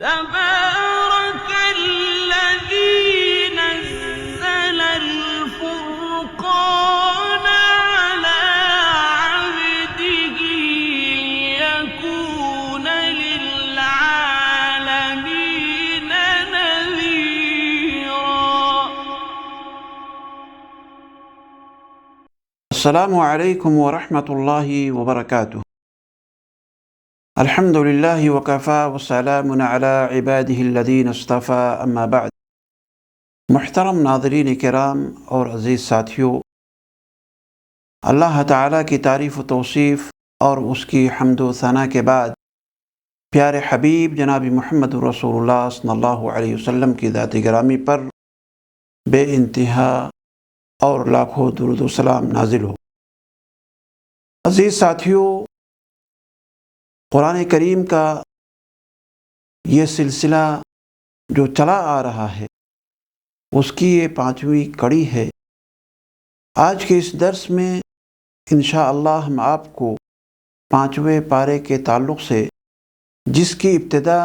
تبارك الذي نزل الفرقان على عبده ليكون للعالمين نذيرا. السلام علیکم ورحمۃ اللہ وبرکاتہ. الحمد للہ وکفیٰ وسلام علی عبادہ الذین اصطفیٰ، اما بعد. محترم ناظرین کرام اور عزیز ساتھیوں، اللہ تعالیٰ کی تعریف و توصیف اور اس کی حمد و ثنا کے بعد پیارے حبیب جناب محمد رسول اللہ صلی اللہ علیہ وسلم کی ذات گرامی پر بے انتہا اور لاکھوں درود و سلام نازل ہو. عزیز ساتھیوں، قرآن کریم کا یہ سلسلہ جو چلا آ رہا ہے اس کی یہ 5ویں کڑی ہے. آج کے اس درس میں انشاءاللہ ہم آپ کو 5ویں پارے کے تعلق سے، جس کی ابتدا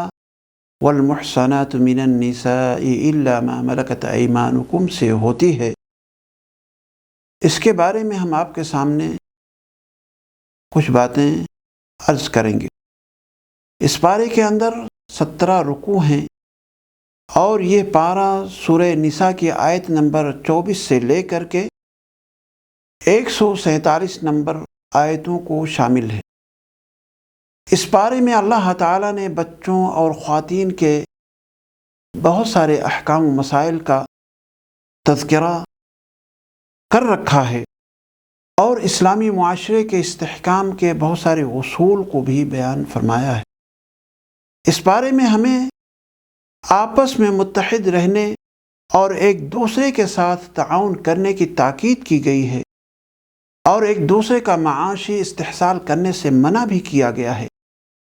والمحصنات من النساء الا ما ملکت ایمانکم سے ہوتی ہے، اس کے بارے میں ہم آپ کے سامنے کچھ باتیں عرض کریں گے. اس پارے کے اندر 17 رکوع ہیں اور یہ پارہ سورہ نساء کی آیت نمبر 24 سے لے کر کے 147 نمبر آیتوں کو شامل ہے. اس پارے میں اللہ تعالیٰ نے بچوں اور خواتین کے بہت سارے احکام و مسائل کا تذکرہ کر رکھا ہے اور اسلامی معاشرے کے استحکام کے بہت سارے اصول کو بھی بیان فرمایا ہے. اس بارے میں ہمیں آپس میں متحد رہنے اور ایک دوسرے کے ساتھ تعاون کرنے کی تاکید کی گئی ہے اور ایک دوسرے کا معاشی استحصال کرنے سے منع بھی کیا گیا ہے.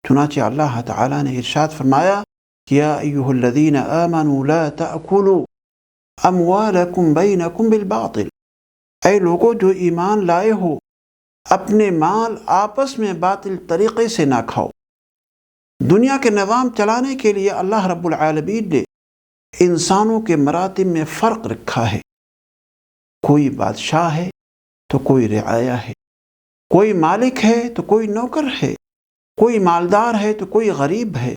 چنانچہ اللہ تعالیٰ نے ارشاد فرمایا، یا ایھا الذین آمنوا لا تأکلوا اموالکم بینکم بالباطل، اے لوگوں جو ایمان لائے ہو، اپنے مال آپس میں باطل طریقے سے نہ کھاؤ. دنیا کے نظام چلانے کے لیے اللہ رب العالمین نے انسانوں کے مراتب میں فرق رکھا ہے. کوئی بادشاہ ہے تو کوئی رعایا ہے، کوئی مالک ہے تو کوئی نوکر ہے، کوئی مالدار ہے تو کوئی غریب ہے.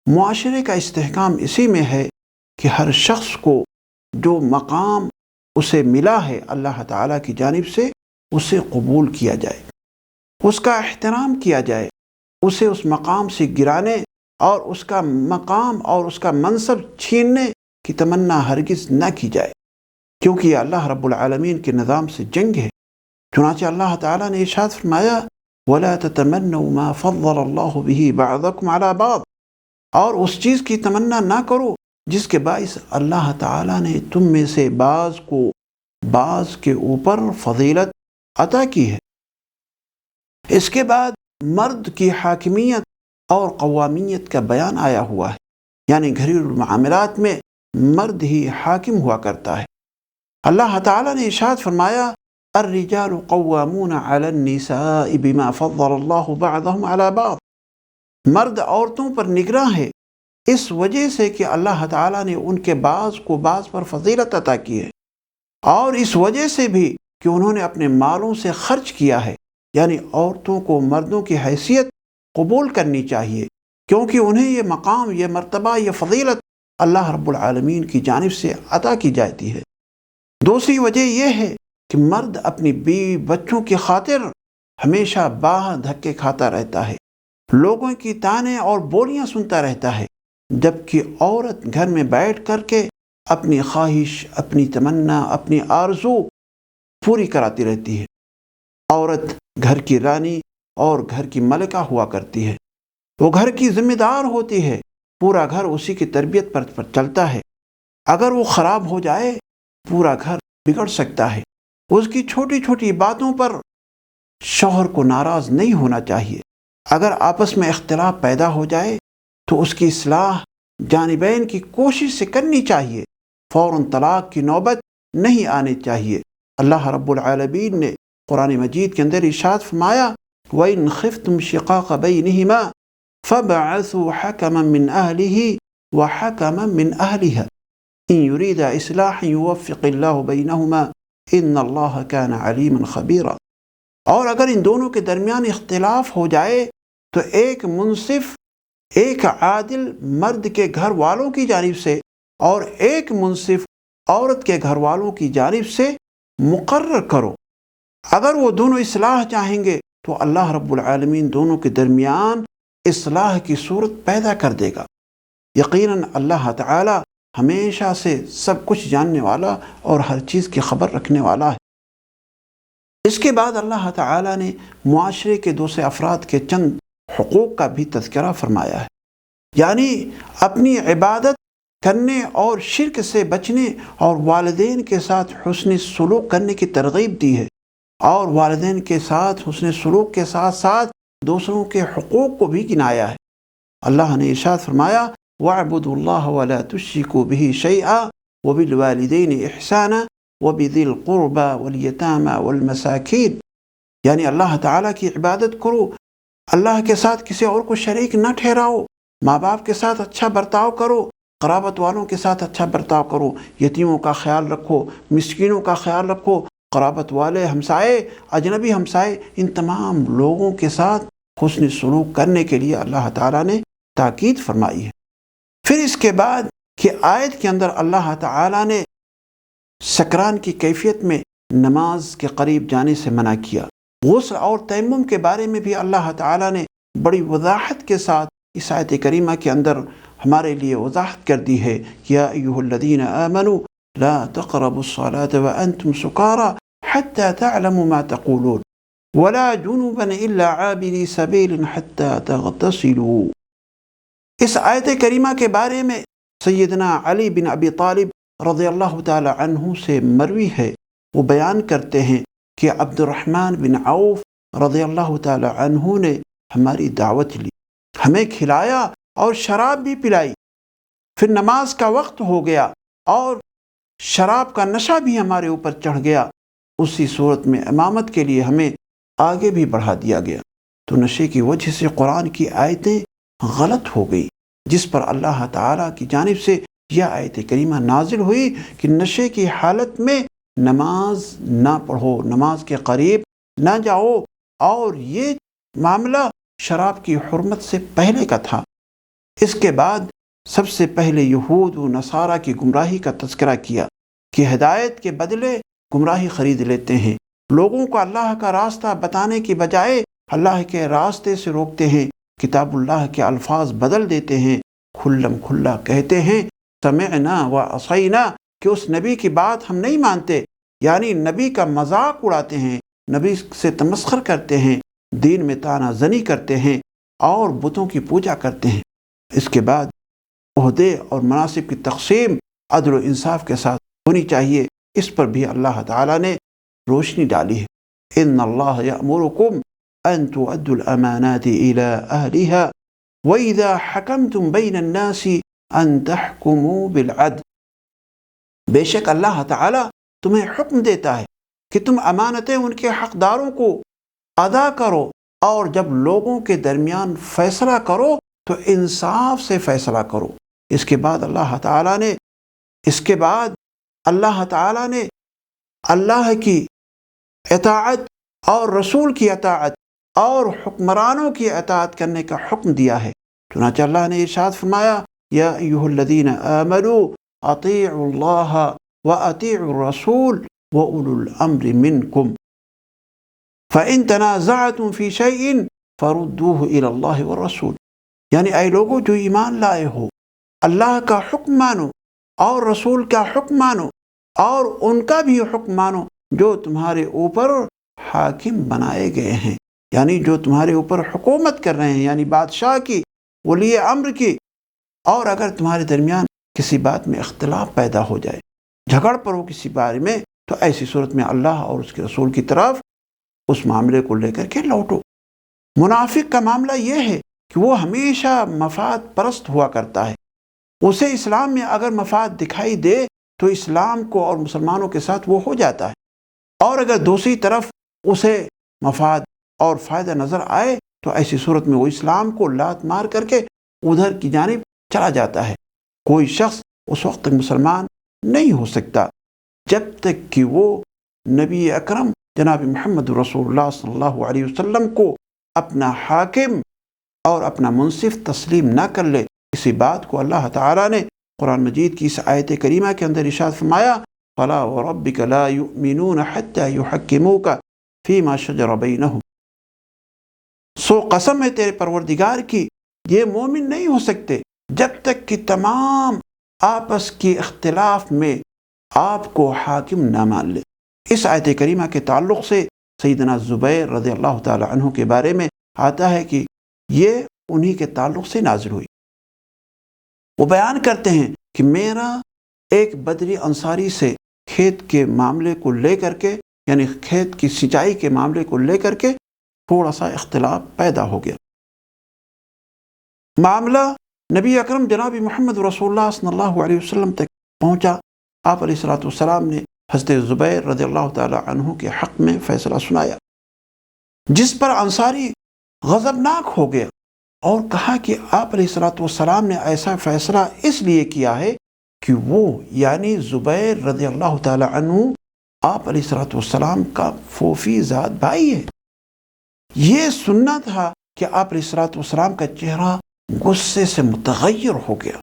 معاشرے کا استحکام اسی میں ہے کہ ہر شخص کو جو مقام اسے ملا ہے اللہ تعالیٰ کی جانب سے، اسے قبول کیا جائے، اس کا احترام کیا جائے، اسے اس مقام سے گرانے اور اس کا مقام اور اس کا منصب چھیننے کی تمنا ہرگز نہ کی جائے، کیونکہ یہ اللہ رب العالمین کے نظام سے جنگ ہے. چنانچہ اللہ تعالیٰ نے ارشاد فرمایا، وَلَا تَتَمَنَّوْا مَا فَضَّلَ اللَّهُ بِهِ بَعْضَكُمْ عَلَى بَعْضٍ، اور اس چیز کی تمنا نہ کرو جس کے باعث اللہ تعالیٰ نے تم میں سے بعض کو بعض کے اوپر فضیلت عطا کی ہے. اس کے بعد مرد کی حاکمیت اور قوامیت کا بیان آیا ہوا ہے، یعنی گھریلو معاملات میں مرد ہی حاکم ہوا کرتا ہے. اللہ تعالیٰ نے ارشاد فرمایا، الرجال قوامون علی النساء بما فضل اللہ بعضهم علی بعض، مرد عورتوں پر نگراں ہے اس وجہ سے کہ اللہ تعالیٰ نے ان کے بعض کو بعض پر فضیلت عطا کی ہے، اور اس وجہ سے بھی کہ انہوں نے اپنے مالوں سے خرچ کیا ہے. یعنی عورتوں کو مردوں کی حیثیت قبول کرنی چاہیے، کیونکہ انہیں یہ مقام، یہ مرتبہ، یہ فضیلت اللہ رب العالمین کی جانب سے عطا کی جاتی ہے. دوسری وجہ یہ ہے کہ مرد اپنی بیوی بچوں کی خاطر ہمیشہ باہر دھکے کھاتا رہتا ہے، لوگوں کی تانے اور بولیاں سنتا رہتا ہے، جبکہ عورت گھر میں بیٹھ کر کے اپنی خواہش، اپنی تمنا، اپنی آرزو پوری کراتی رہتی ہے. عورت گھر کی رانی اور گھر کی ملکہ ہوا کرتی ہے، وہ گھر کی ذمہ دار ہوتی ہے، پورا گھر اسی کی تربیت پر چلتا ہے. اگر وہ خراب ہو جائے پورا گھر بگڑ سکتا ہے. اس کی چھوٹی چھوٹی باتوں پر شوہر کو ناراض نہیں ہونا چاہیے. اگر آپس میں اختلاف پیدا ہو جائے تو اس کی اصلاح جانبین کی کوشش سے کرنی چاہیے، فوراً طلاق کی نوبت نہیں آنی چاہیے. اللہ رب العالمین نے قرآن مجید کے اندر ارشاد فرمایا، وَإِنْ خِفْتُمْ شِقَاقَ بَيْنِهِمَا فَابْعَثُوا حَكَمًا مِّنْ أَهْلِهِ وحكما من أهلها إن يريد إصلاحا يوفق الله بينهما إن الله كان عليما خبيرا۔ اور اگر ان دونوں کے درمیان اختلاف ہو جائے تو ایک منصف، ایک عادل مرد کے گھر والوں کی جانب سے اور ایک منصف عورت کے گھر والوں کی جانب سے مقرر کرو۔ اگر وہ دونوں اصلاح چاہیں گے تو اللہ رب العالمین دونوں کے درمیان اصلاح کی صورت پیدا کر دے گا۔ یقیناً اللہ تعالی ہمیشہ سے سب کچھ جاننے والا اور ہر چیز کی خبر رکھنے والا ہے۔ اس کے بعد اللہ تعالی نے معاشرے کے دوسرے افراد کے چند حقوق کا بھی تذکرہ فرمایا ہے، یعنی اپنی عبادت کرنے اور شرک سے بچنے اور والدین کے ساتھ حسن سلوک کرنے کی ترغیب دی ہے، اور والدین کے ساتھ حسن سلوک کے ساتھ ساتھ دوسروں کے حقوق کو بھی گنایا ہے۔ اللہ نے ارشاد فرمایا وَاعْبُدُوا اللَّهَ وَلَا تُشْرِكُوا بِهِ شَيْئًا وَبِالْوَالِدَيْنِ إِحْسَانًا وَبِذِي الْقُرْبَى وَالْيَتَامَى وَالْمَسَاكِينِ، یعنی اللہ تعالیٰ کی عبادت کرو، اللہ کے ساتھ کسی اور کو شریک نہ ٹھہراؤ، ماں باپ کے ساتھ اچھا برتاؤ کرو، قرابت والوں کے ساتھ اچھا برتاؤ کرو، یتیموں کا خیال رکھو، مسکینوں کا خیال رکھو، قرابت والے ہمسائے، اجنبی ہمسائے، ان تمام لوگوں کے ساتھ حسن سلوک کرنے کے لیے اللہ تعالیٰ نے تاکید فرمائی ہے۔ پھر اس کے بعد کہ آیت کے اندر اللہ تعالیٰ نے سکران کی کیفیت میں نماز کے قریب جانے سے منع کیا، غسل اور تیمم کے بارے میں بھی اللہ تعالیٰ نے بڑی وضاحت کے ساتھ اس آیت کریمہ کے اندر ہمارے لیے وضاحت کر دی ہے۔ یا ایھا الذین آمنوا لا تقربوا الصلاة وانتم سکارى حتى تعلموا ما تقولون ولا جنبا الا عابري سبيل حتى تغتسلوا۔ اس آیت کریمہ کے بارے میں سیدنا علی بن ابی طالب رضی اللہ تعالی عنہ سے مروی ہے، وہ بیان کرتے ہیں کہ عبد الرحمن بن عوف رضی اللہ تعالی عنہ نے ہماری دعوت لی، ہمیں کھلایا اور شراب بھی پلائی، پھر نماز کا وقت ہو گیا اور شراب کا نشہ بھی ہمارے اوپر چڑھ گیا، اسی صورت میں امامت کے لیے ہمیں آگے بھی بڑھا دیا گیا، تو نشے کی وجہ سے قرآن کی آیتیں غلط ہو گئی، جس پر اللہ تعالیٰ کی جانب سے یہ آیت کریمہ نازل ہوئی کہ نشے کی حالت میں نماز نہ پڑھو، نماز کے قریب نہ جاؤ، اور یہ معاملہ شراب کی حرمت سے پہلے کا تھا۔ اس کے بعد سب سے پہلے یہود و نصارہ کی گمراہی کا تذکرہ کیا کہ ہدایت کے بدلے گمراہی خرید لیتے ہیں، لوگوں کو اللہ کا راستہ بتانے کی بجائے اللہ کے راستے سے روکتے ہیں، کتاب اللہ کے الفاظ بدل دیتے ہیں، کھلم کھلا کہتے ہیں سمعنا و عصینا کہ اس نبی کی بات ہم نہیں مانتے، یعنی نبی کا مذاق اڑاتے ہیں، نبی سے تمسخر کرتے ہیں، دین میں طعنہ زنی کرتے ہیں اور بتوں کی پوجا کرتے ہیں۔ اس کے بعد عہدے اور مناصب کی تقسیم عدل و انصاف کے ساتھ ہونی چاہیے، اس پر بھی اللہ تعالیٰ نے روشنی ڈالی ہے۔ ان اللہ یأمرکم ان تؤدوا الامانات الى اہلها واذا حکمتم بین الناس ان تحکموا بالعدل، بے شک اللہ تعالیٰ تمہیں حکم دیتا ہے کہ تم امانتیں ان کے حقداروں کو ادا کرو، اور جب لوگوں کے درمیان فیصلہ کرو تو انصاف سے فیصلہ کرو۔ اس کے بعد اللہ تعالیٰ نے اللہ کی اطاعت اور رسول کی اطاعت اور حکمرانوں کی اطاعت کرنے کا حکم دیا ہے۔ چنانچہ اللہ نے ارشاد فرمایا یا ایھا الذین آمنوا اطیعوا اللہ واطیعوا الرسول واولو الامر منکم فإن تنازعتم فی شیء فردوہ الی اللہ والرسول، یعنی اے لوگوں جو ایمان لائے ہو، اللہ کا حکم مانو اور رسول کا حکم مانو اور ان کا بھی حکم مانو جو تمہارے اوپر حاکم بنائے گئے ہیں، یعنی جو تمہارے اوپر حکومت کر رہے ہیں، یعنی بادشاہ کی، ولی امر کی۔ اور اگر تمہارے درمیان کسی بات میں اختلاف پیدا ہو جائے، جھگڑ پڑو کسی بارے میں، تو ایسی صورت میں اللہ اور اس کے رسول کی طرف اس معاملے کو لے کر کے لوٹو۔ منافق کا معاملہ یہ ہے کہ وہ ہمیشہ مفاد پرست ہوا کرتا ہے، اسے اسلام میں اگر مفاد دکھائی دے تو اسلام کو اور مسلمانوں کے ساتھ وہ ہو جاتا ہے، اور اگر دوسری طرف اسے مفاد اور فائدہ نظر آئے تو ایسی صورت میں وہ اسلام کو لات مار کر کے ادھر کی جانب چلا جاتا ہے۔ کوئی شخص اس وقت تک مسلمان نہیں ہو سکتا جب تک کہ وہ نبی اکرم جناب محمد رسول اللہ صلی اللہ علیہ وسلم کو اپنا حاکم اور اپنا منصف تسلیم نہ کر لے۔ اسی بات کو اللہ تعالیٰ نے قرآن مجید کی اس آیت کریمہ کے اندر ارشاد فرمایا، فَلَا وَرَبِّكَ لَا يُؤْمِنُونَ حَتَّى يُحَكِّمُوكَ فِي مَا شَجَرَ بَيْنَهُمْ۔ سو قسم ہے تیرے پروردگار کی، یہ مومن نہیں ہو سکتے جب تک کہ تمام آپس کی اختلاف میں آپ کو حاکم نہ مان لے۔ اس آیت کریمہ کے تعلق سے سیدنا زبیر رضی اللہ تعالی عنہ کے بارے میں آتا ہے کہ یہ انہی کے تعلق سے نازل ہوئی۔ وہ بیان کرتے ہیں کہ میرا ایک بدری انصاری سے کھیت کے معاملے کو لے کر کے، یعنی کھیت کی سینچائی کے معاملے کو لے کر کے تھوڑا سا اختلاف پیدا ہو گیا۔ معاملہ نبی اکرم جناب محمد رسول اللہ صلی اللہ علیہ وسلم تک پہنچا۔ آپ علیہ السلام نے حضرت زبیر رضی اللہ تعالی عنہ کے حق میں فیصلہ سنایا، جس پر انصاری غضبناک ہو گیا اور کہا کہ آپ علیہ السلام نے ایسا فیصلہ اس لیے کیا ہے کہ وہ یعنی زبیر رضی اللہ تعالی عنہ آپ علیہ السلام کا پھوپھی زاد بھائی ہے۔ یہ سننا تھا کہ آپ علیہ السلام کا چہرہ غصے سے متغیر ہو گیا،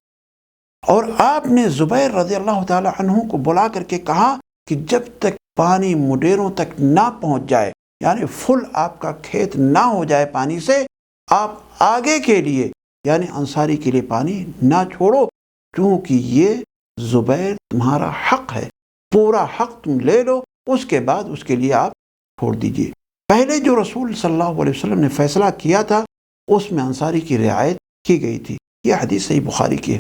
اور آپ نے زبیر رضی اللہ تعالی عنہ کو بلا کر کے کہا کہ جب تک پانی مڈیروں تک نہ پہنچ جائے، یعنی فل آپ کا کھیت نہ ہو جائے پانی سے، آپ آگے کے لیے یعنی انصاری کے لیے پانی نہ چھوڑو، کیونکہ یہ زبیر تمہارا حق ہے، پورا حق تم لے لو، اس کے بعد اس کے لیے آپ چھوڑ دیجئے۔ پہلے جو رسول صلی اللہ علیہ وسلم نے فیصلہ کیا تھا اس میں انصاری کی رعایت کی گئی تھی۔ یہ حدیث صحیح بخاری کی ہے۔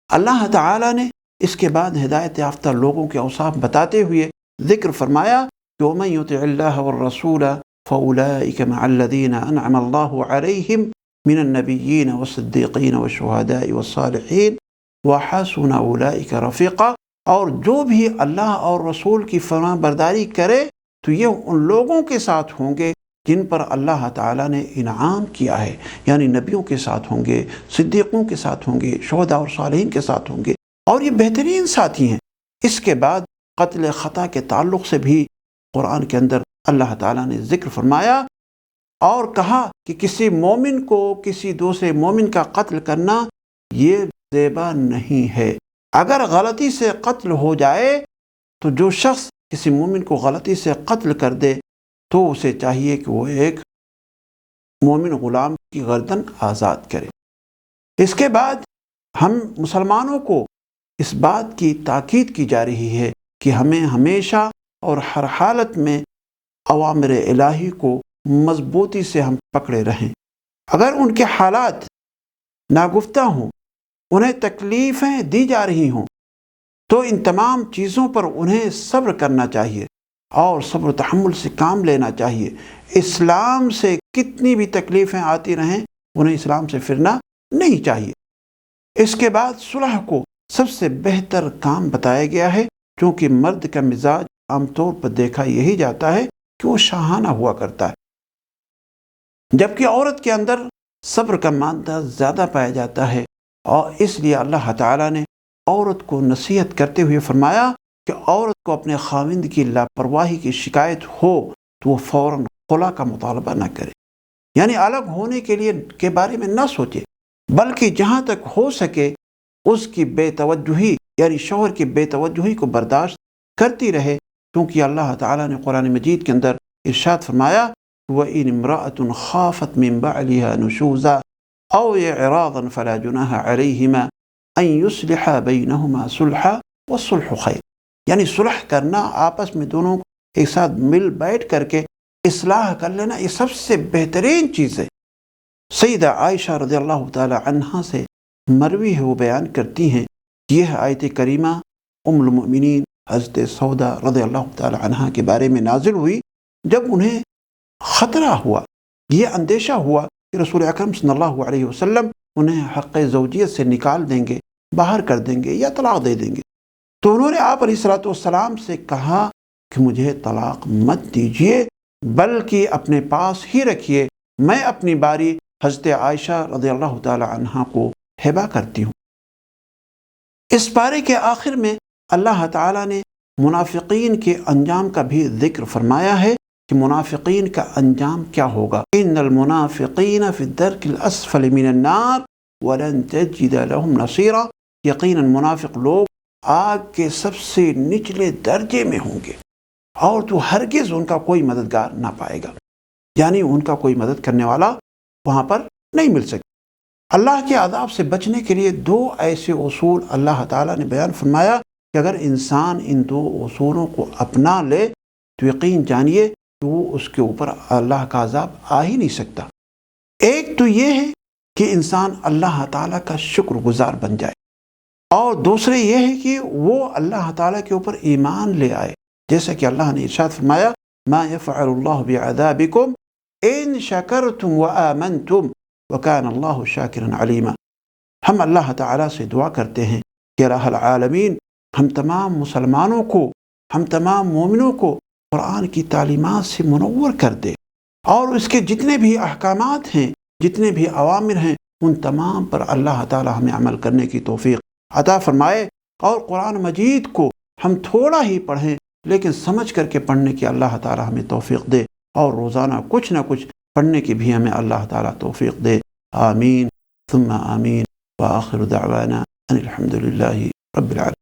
اللہ تعالیٰ نے اس کے بعد ہدایت یافتہ لوگوں کے اوصاف بتاتے ہوئے ذکر فرمایا کہ وَمَن يُطِعِ اللَّهَ وَالرَّسُولَ فَأُولَٰئِكَ مَعَ الَّذِينَ أَنْعَمَ اللَّهُ عَلَيْهِمْ مِنَ النَّبِيِّينَ وَالصِّدِّيقِينَ وَالشُّهَدَاءِ وَالصَّالِحِينَ وَحَسُنَ أُولَٰئِكَ رَفِيقًا۔ اور جو بھی اللہ اور رسول کی فرمان برداری کرے تو یہ ان لوگوں کے ساتھ ہوں گے جن پر اللہ تعالیٰ نے انعام کیا ہے، یعنی نبیوں کے ساتھ ہوں گے، صدیقوں کے ساتھ ہوں گے، شہداء اور صالحین کے ساتھ ہوں گے، اور یہ بہترین ساتھی ہیں۔ اس کے بعد قتل خطا کے تعلق سے بھی قرآن کے اندر اللہ تعالیٰ نے ذکر فرمایا اور کہا کہ کسی مومن کو کسی دوسرے مومن کا قتل کرنا یہ زیبا نہیں ہے۔ اگر غلطی سے قتل ہو جائے تو جو شخص کسی مومن کو غلطی سے قتل کر دے تو اسے چاہیے کہ وہ ایک مومن غلام کی گردن آزاد کرے۔ اس کے بعد ہم مسلمانوں کو اس بات کی تاکید کی جا رہی ہے کہ ہمیں ہمیشہ اور ہر حالت میں اوامر الہی کو مضبوطی سے ہم پکڑے رہیں۔ اگر ان کے حالات ناگفتہ ہوں، انہیں تکلیفیں دی جا رہی ہوں، تو ان تمام چیزوں پر انہیں صبر کرنا چاہیے اور صبر و تحمل سے کام لینا چاہیے۔ اسلام سے کتنی بھی تکلیفیں آتی رہیں انہیں اسلام سے پھرنا نہیں چاہیے۔ اس کے بعد صلح کو سب سے بہتر کام بتایا گیا ہے، کیونکہ مرد کا مزاج عام طور پر دیکھا یہی جاتا ہے کہ وہ شاہانہ ہوا کرتا ہے، جبکہ عورت کے اندر صبر کا مادہ زیادہ پایا جاتا ہے، اور اس لیے اللہ تعالیٰ نے عورت کو نصیحت کرتے ہوئے فرمایا کہ عورت کو اپنے خاوند کی لاپرواہی کی شکایت ہو تو وہ فوراً خلا کا مطالبہ نہ کرے، یعنی الگ ہونے کے بارے میں نہ سوچے، بلکہ جہاں تک ہو سکے اس کی بے توجہی یعنی شوہر کی بے توجہی کو برداشت کرتی رہے، کیونکہ اللہ تعالیٰ نے قرآن مجید کے اندر ارشاد فرمایا وَإِنِ امْرَأَةٌ خَافَتْ مِنْ بَعْلِهَا نُشُوزًا أَوْ إِعْرَاضًا فَلَا جُنَاحَ عَلَيْهِمَا أَنْ يُصْلِحَا بَيْنَهُمَا صُلْحًا وَالصُّلْحُ خَيْرٌ، یعنی صلح کرنا، آپس میں دونوں ایک ساتھ مل بیٹھ کر کے اصلاح کر لینا، یہ سب سے بہترین چیز ہے۔ سیدہ عائشہ رضی اللہ تعالی عنہا سے مروی ہے، وہ بیان کرتی ہیں، یہ آیت کریمہ ام المؤمنین حضرت سودا رضی اللہ تعالی عنہا کے بارے میں نازل ہوئی جب انہیں خطرہ ہوا، یہ اندیشہ ہوا کہ رسول اکرم صلی اللہ علیہ وسلم انہیں حق زوجیت سے نکال دیں گے، باہر کر دیں گے یا طلاق دے دیں گے، تو انہوں نے آپ علیہ السلام سے کہا کہ مجھے طلاق مت دیجیے بلکہ اپنے پاس ہی رکھیے، میں اپنی باری حضرت عائشہ رضی اللہ تعالی عنہا کو ہبہ کرتی ہوں۔ اس پارے کے آخر میں اللہ تعالیٰ نے منافقین کے انجام کا بھی ذکر فرمایا ہے کہ منافقین کا انجام کیا ہوگا۔ ان المنافقین فی الدرک الاسفل من النار ولن تجد لهم نصیرا، یقیناً منافق لوگ آگ کے سب سے نچلے درجے میں ہوں گے اور تو ہرگز ان کا کوئی مددگار نہ پائے گا، یعنی ان کا کوئی مدد کرنے والا وہاں پر نہیں مل سکے۔ اللہ کے عذاب سے بچنے کے لیے دو ایسے اصول اللہ تعالیٰ نے بیان فرمایا کہ اگر انسان ان دو اصولوں کو اپنا لے تو یقین جانیے کہ وہ اس کے اوپر اللہ کا عذاب آ ہی نہیں سکتا۔ ایک تو یہ ہے کہ انسان اللہ تعالیٰ کا شکر گزار بن جائے، اور دوسرے یہ ہے کہ وہ اللہ تعالیٰ کے اوپر ایمان لے آئے، جیسا کہ اللہ نے ارشاد فرمایا ما يفعل اللہ بعذابکم ان شکرتم وآمنتم وکان اللہ شاکرا علیما۔ ہم اللہ تعالیٰ سے دعا کرتے ہیں کہ الہ العالمین ہم تمام مسلمانوں کو، ہم تمام مومنوں کو قرآن کی تعلیمات سے منور کر دے، اور اس کے جتنے بھی احکامات ہیں، جتنے بھی اوامر ہیں، ان تمام پر اللہ تعالیٰ ہمیں عمل کرنے کی توفیق عطا فرمائے، اور قرآن مجید کو ہم تھوڑا ہی پڑھیں لیکن سمجھ کر کے پڑھنے کی اللہ تعالیٰ ہمیں توفیق دے، اور روزانہ کچھ نہ کچھ پڑھنے کی بھی ہمیں اللہ تعالیٰ توفیق دے۔ آمین ثم آمین، وآخر دعوانا ان الحمد للہ رب العالمین۔